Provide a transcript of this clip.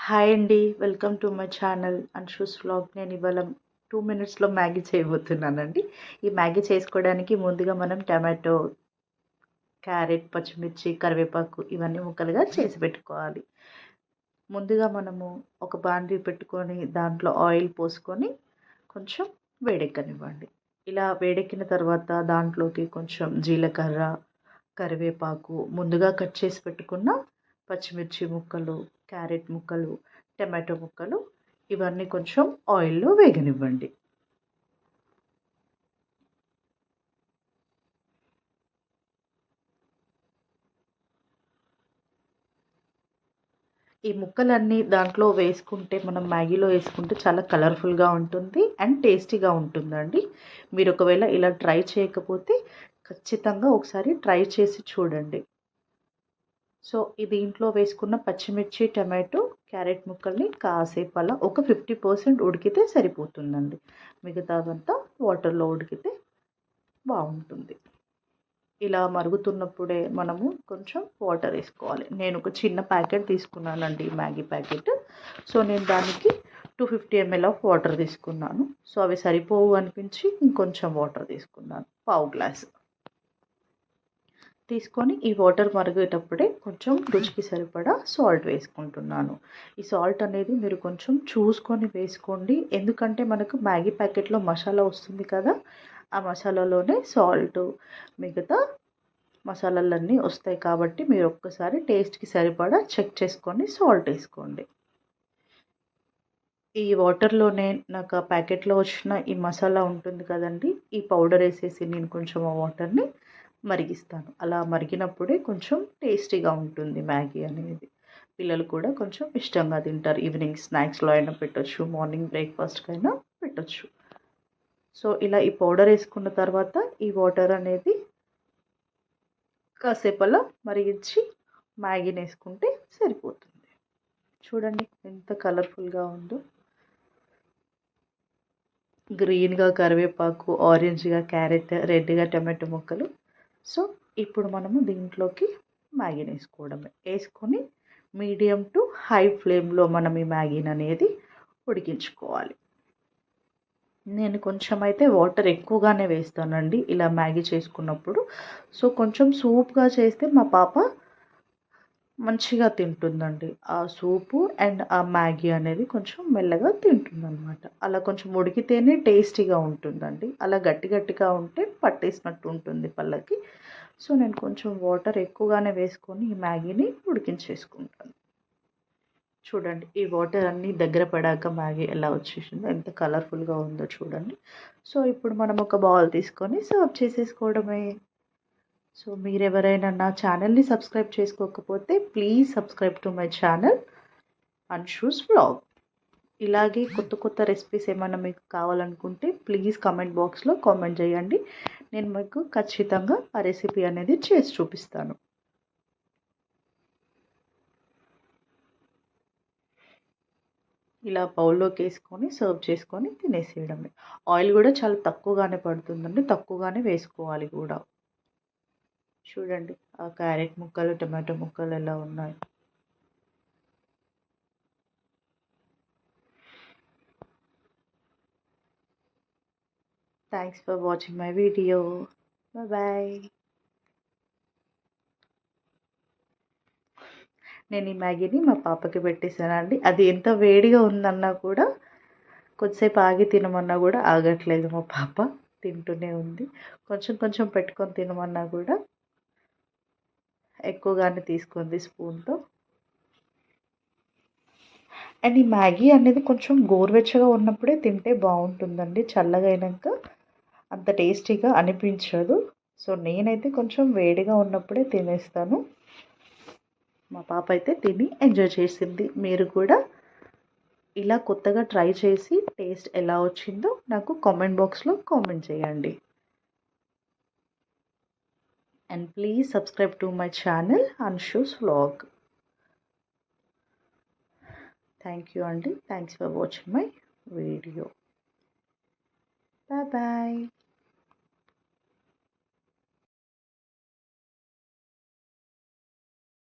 Hi అండి. Welcome to my channel Anshu's vlog. నేను ఇవాళ 2 మినిట్స్‌లో మ్యాగీ చేయబోతున్నానండి. ఈ మ్యాగీ చేసుకోవడానికి ముందుగా మనం టమాటో, క్యారెట్, పచ్చిమిర్చి, కరివేపాకు ఇవన్నీ ముక్కలుగా చేసి పెట్టుకోవాలి. ముందుగా మనము ఒక బాండీ పెట్టుకొని దాంట్లో ఆయిల్ పోసుకొని కొంచెం వేడెక్కనివ్వండి. ఇలా వేడెక్కిన తర్వాత దాంట్లోకి కొంచెం జీలకర్ర, కరివేపాకు, ముందుగా కట్ చేసి పెట్టుకున్న పచ్చిమిర్చి ముక్కలు, క్యారెట్ ముక్కలు, టమాటో ముక్కలు ఇవన్నీ కొంచెం ఆయిల్లో వేగనివ్వండి. ఈ ముక్కలన్నీ దాంట్లో వేసుకుంటే మనం మ్యాగీలో వేసుకుంటే చాలా కలర్ఫుల్గా ఉంటుంది అండ్ టేస్టీగా ఉంటుందండి. మీరు ఒకవేళ ఇలా ట్రై చేయకపోతే ఖచ్చితంగా ఒకసారి ట్రై చేసి చూడండి. సో దీంట్లో వేసుకున్న పచ్చిమిర్చి, టమాటో, క్యారెట్ ముక్కల్ని కాసేపు అలా ఒక 50% ఉడికితే సరిపోతుందండి. మిగతాదంతా వాటర్లో ఉడికితే బాగుంటుంది. ఇలా మరుగుతున్నప్పుడే మనము కొంచెం వాటర్ వేసుకోవాలి. నేను ఒక చిన్న ప్యాకెట్ తీసుకున్నానండి, మ్యాగీ ప్యాకెట్. సో నేను దానికి 250 ml ఆఫ్ వాటర్ తీసుకున్నాను. సో అవి సరిపోవు అనిపించి ఇంకొంచెం వాటర్ తీసుకున్నాను, పావు గ్లాస్ తీసుకొని ఈ వాటర్ మరిగేటప్పుడే కొంచెం రుచికి సరిపడా సాల్ట్ వేసుకుంటున్నాను. ఈ సాల్ట్ అనేది మీరు కొంచెం చూసుకొని వేసుకోండి. ఎందుకంటే మనకు మ్యాగీ ప్యాకెట్లో మసాలా వస్తుంది కదా, ఆ మసాలాలోనే సాల్ట్, మిగతా మసాలాలన్నీ వస్తాయి కాబట్టి మీరు ఒక్కసారి టేస్ట్కి సరిపడా చెక్ చేసుకొని సాల్ట్ వేసుకోండి. ఈ వాటర్లోనే నాకు ఆ ప్యాకెట్లో వచ్చిన ఈ మసాలా ఉంటుంది కదండి, ఈ పౌడర్ వేసేసి నేను కొంచెం ఆ వాటర్ని మరిగిస్తాను. అలా మరిగినప్పుడే కొంచెం టేస్టీగా ఉంటుంది మ్యాగీ అనేది. పిల్లలు కూడా కొంచెం ఇష్టంగా తింటారు. ఈవినింగ్ స్నాక్స్లో అయినా పెట్టొచ్చు, మార్నింగ్ బ్రేక్ఫాస్ట్కి అయినా పెట్టొచ్చు. సో ఇలా ఈ పౌడర్ వేసుకున్న తర్వాత ఈ వాటర్ అనేది కాసేపు అలా మరిగించి మ్యాగీని వేసుకుంటే సరిపోతుంది. చూడండి ఎంత కలర్ఫుల్గా ఉందో. గ్రీన్గా కరివేపాకు, ఆరెంజ్గా క్యారెట్, రెడ్గా టమాటో ముక్కలు. సో ఇప్పుడు మనము దీంట్లోకి మ్యాగీని వేసుకోవడమే. వేసుకొని మీడియం టు హై ఫ్లేమ్లో మనం ఈ మ్యాగీని అనేది ఉడికించుకోవాలి. నేను కొంచెం అయితే వాటర్ ఎక్కువగానే వేస్తానండి ఇలా మ్యాగీ చేసుకున్నప్పుడు. సో కొంచెం సూప్గా చేస్తే మా పాప మంచిగా తింటుందండి. ఆ సూపు అండ్ ఆ మ్యాగీ అనేది కొంచెం మెల్లగా తింటుందనమాట. అలా కొంచెం ఉడికితేనే టేస్టీగా ఉంటుందండి. అలా గట్టి గట్టిగా ఉంటే పట్టేసినట్టు ఉంటుంది పళ్ళకి. సో నేను కొంచెం వాటర్ ఎక్కువగానే వేసుకొని ఈ మ్యాగీని ఉడికించేసుకుంటాను. చూడండి ఈ వాటర్ అన్నీ దగ్గర పడాక మ్యాగీ ఎలా వచ్చేసిందో, ఎంత కలర్ఫుల్గా ఉందో చూడండి. సో ఇప్పుడు మనం ఒక బౌల్ తీసుకొని సర్వ్ చేసేసుకోవడమే. సో మీరెవరైనా నా ఛానల్ని సబ్స్క్రైబ్ చేసుకోకపోతే please subscribe to my channel Anshu's vlog. ఇలాగే కొత్త కొత్త రెసిపీస్ ఏమైనా మీకు కావాలనుకుంటే ప్లీజ్ కామెంట్ బాక్స్లో కామెంట్ చేయండి. నేను మీకు ఖచ్చితంగా ఆ రెసిపీ అనేది చేసి చూపిస్తాను. ఇలా బౌల్లోకి వేసుకొని సర్వ్ చేసుకొని తినేసేయడమే. ఆయిల్ కూడా చాలా తక్కువగానే పడుతుందండి, తక్కువగానే వేసుకోవాలి కూడా. చూడండి ఆ క్యారెట్ ముక్కలు, టమాటో ముక్కలు ఎలా ఉన్నాయి. Thanks for watching my video. Bye. నేను ఈ మ్యాగీని మా పాపకి పెట్టేశానండి. అది ఎంత వేడిగా ఉందన్నా కూడా కొద్దిసేపు ఆగి తినమన్నా కూడా ఆగట్లేదు మా పాప, తింటూనే ఉంది. కొంచెం కొంచెం పెట్టుకొని తినమన్నా కూడా ఎక్కువగానే తీసుకుంది స్పూన్తో. అండ్ ఈ మ్యాగీ అనేది కొంచెం గోరువెచ్చగా ఉన్నప్పుడే తింటే బాగుంటుందండి. చల్లగా అయినాక అంత టేస్టీగా అనిపించదు. సో నేనైతే కొంచెం వేడిగా ఉన్నప్పుడే తినేస్తాను. మా పాప అయితే తిని ఎంజాయ్ చేసింది. మీరు కూడా ఇలా కొత్తగా ట్రై చేసి టేస్ట్ ఎలా వచ్చిందో నాకు కామెంట్ బాక్స్లో కామెంట్ చేయండి. And please subscribe to my channel Anshu's vlog. Thank you అండి. Thanks for watching my video. Bye bye.